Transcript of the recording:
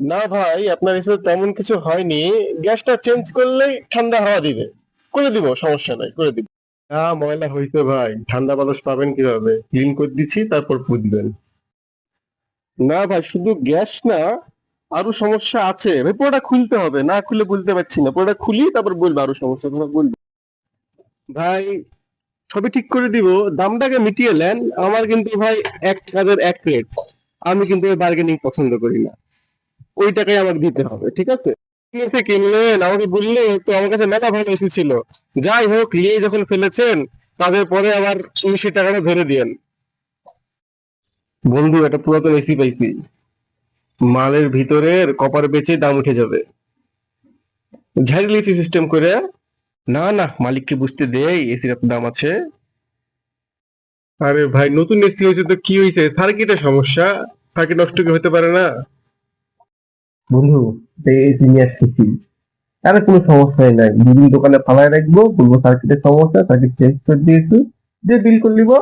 না ভাই, আপনার এসে তেমন কিছু হয়নি। গ্যাসটা চেঞ্জ করলেই ঠান্ডা হাওয়া দিবে। করে দিব, সমস্যা নাই, করে দিব। ময়লা হয়েছে ভাই, ঠান্ডা বাতাস পাবেন কিভাবে? ক্লিন করে দিচ্ছি, তারপর বুঝবেন। না ভাই, শুধু গ্যাস না, আরো সমস্যা আছে ভাই। পুরোটা খুলতে হবে, না খুলে বলতে পারছি না। পুরোটা খুলি তারপর বলবো আরো সমস্যা তোমার বলবো। ভাই, সবই ঠিক করে দিব। দামটাকে মিটিয়ে নেন। আমার কিন্তু ভাই এক কাজের এক রেট। আমি কিন্তু বার্গেনিং পছন্দ করি না। ওই টাকাই আমাকে দিতে হবে, ঠিক আছে? এসে কিনলেন, আমাকে বললে তো আমার কাছে মেলা ভালো এসি ছিল। যাই হোক, নিয়ে যখন ফেলেছেন, তাদের পরে আবার 19 টাকাটা ধরে দিয়েন। বন্ধু, একটা পুরাতন এসি পাইছি। মালের ভিতরের কপার বেচে দাম উঠে যাবে। ঝাড়ি লিচি সিস্টেম করে। না না, মালিককে বুঝতে দেই এসির এত দাম আছে। আরে ভাই, নতুন এসি হয়েছে তো কি হয়েছে? সার্কিটের সমস্যা। সার্কিট নষ্ট কি হতে পারে না? বন্ধু, এসি নিয়ে আসছি। আরে কোনো সমস্যাই নাই, দুদিন দোকানে ফালায় রাখবো, বলবো সার্কিটের সমস্যা, সার্কিট চেঞ্জ করে দিয়েছি, দিয়ে বিল করে নিবো।